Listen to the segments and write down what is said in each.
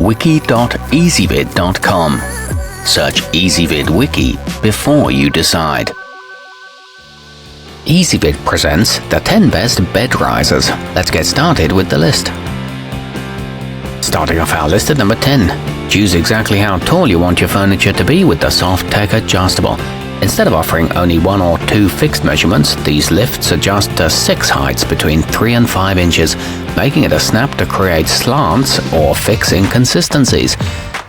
wiki.ezvid.com. Search Ezvid Wiki before you decide. Ezvid presents the 10 best bed risers. Let's get started with the list. Starting off our list at number 10. Choose exactly how tall you want your furniture to be with the softtech adjustable. Instead of offering only 1 or 2 fixed measurements, these lifts adjust to 6 heights between 3 and 5 inches, making it a snap to create slants or fix inconsistencies.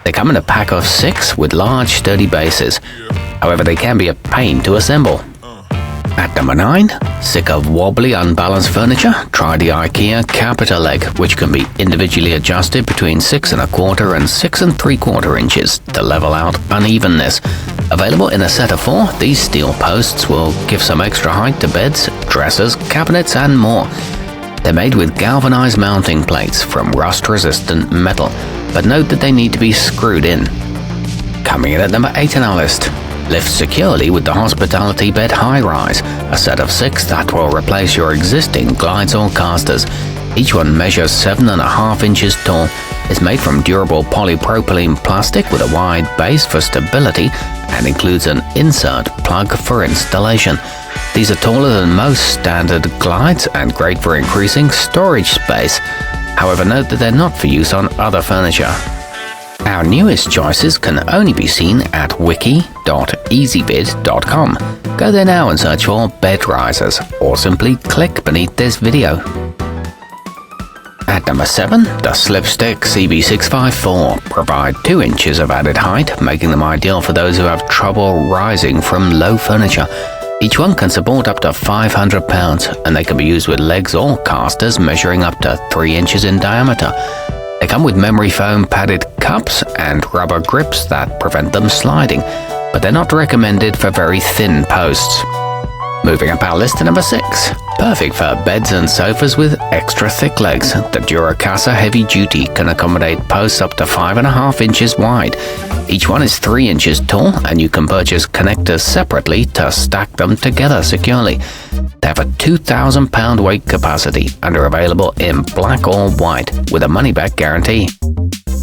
They come in a pack of 6 with large sturdy bases. However, they can be a pain to assemble. At number 9, sick of wobbly, unbalanced furniture? Try the IKEA Capita leg, which can be individually adjusted between 6 1/4 and 6 3/4 inches to level out unevenness. Available in a set of 4, these steel posts will give some extra height to beds, dressers, cabinets, and more. They're made with galvanized mounting plates from rust-resistant metal, but note that they need to be screwed in. Coming in at number 8 on our list. Lift securely with the Hospitality Bed High Rise, a set of 6 that will replace your existing glides or casters. Each one measures 7 1/2 inches tall, is made from durable polypropylene plastic with a wide base for stability, and includes an insert plug for installation. These are taller than most standard glides and great for increasing storage space. However, note that they're not for use on other furniture. Our newest choices can only be seen at wiki.ezvid.com. Go there now and search for bed risers, or simply click beneath this video. At number 7, the slipstick CB654 provide 2 inches of added height, making them ideal for those who have trouble rising from low furniture. Each one can support up to 500 pounds, and they can be used with legs or casters measuring up to 3 inches in diameter. They come with memory foam padded cups and rubber grips that prevent them sliding, but they're not recommended for very thin posts. Moving up our list to number 6. Perfect for beds and sofas with extra thick legs, the Duracasa Heavy Duty can accommodate posts up to 5 1/2 inches wide. Each one is 3 inches tall, and you can purchase connectors separately to stack them together securely. They have a 2,000 pound weight capacity and are available in black or white with a money-back guarantee.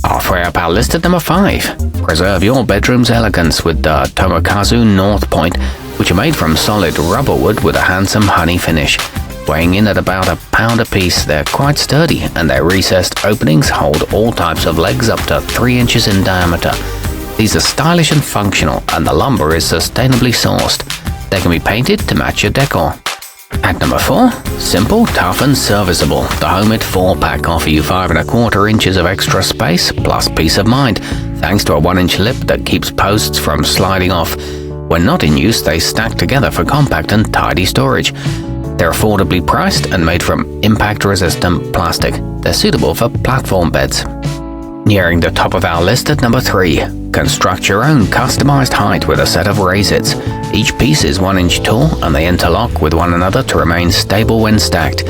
Halfway up our list at number 5. Preserve your bedroom's elegance with the tomokazu northpoint, which are made from solid rubber wood with a handsome honey finish. Weighing in at about a pound apiece, they're quite sturdy, and their recessed openings hold all types of legs up to 3 inches in diameter. These are stylish and functional, and the lumber is sustainably sourced. They can be painted to match your decor. At number 4, simple, tough, and serviceable. The Homemade 4-pack offer you 5 1/4 inches of extra space plus peace of mind, thanks to a 1-inch lip that keeps posts from sliding off. When not in use, they stack together for compact and tidy storage. They're affordably priced and made from impact-resistant plastic. They're suitable for platform beds. Nearing the top of our list at number 3. Construct your own customized height with a set of raisets. Each piece is 1 inch tall, and they interlock with one another to remain stable when stacked.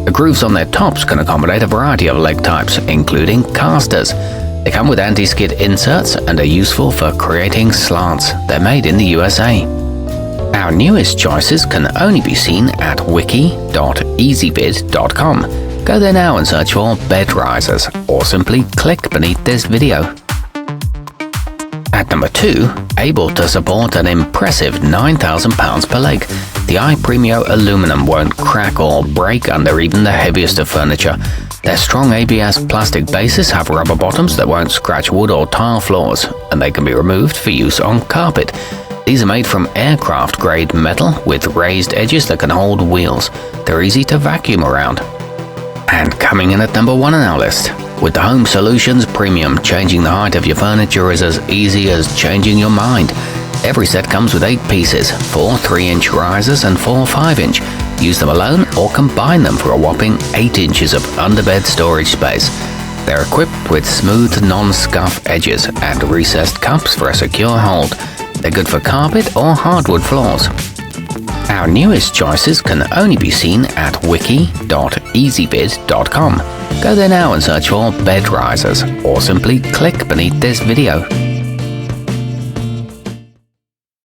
The grooves on their tops can accommodate a variety of leg types, including casters. They come with anti-skid inserts and are useful for creating slants. They're made in the USA. Our newest choices can only be seen at wiki.ezvid.com. Go there now and search for bed risers, or simply click beneath this video. At number 2, able to support an impressive 9,000 pounds per leg, the iprimio aluminum won't crack or break under even the heaviest of furniture. Their strong ABS plastic bases have rubber bottoms that won't scratch wood or tile floors, and they can be removed for use on carpet. These are made from aircraft-grade metal with raised edges that can hold wheels. They're easy to vacuum around. And coming in at number 1 on our list. With the Home Solutions Premium, changing the height of your furniture is as easy as changing your mind. Every set comes with 8 pieces, 4 3-inch risers and 4 5-inch. Use them alone or combine them for a whopping 8 inches of underbed storage space. They're equipped with smooth, non-scuff edges and recessed cups for a secure hold. They're good for carpet or hardwood floors. Our newest choices can only be seen at wiki.ezvid.com. Go there now and search for bed risers, or simply click beneath this video.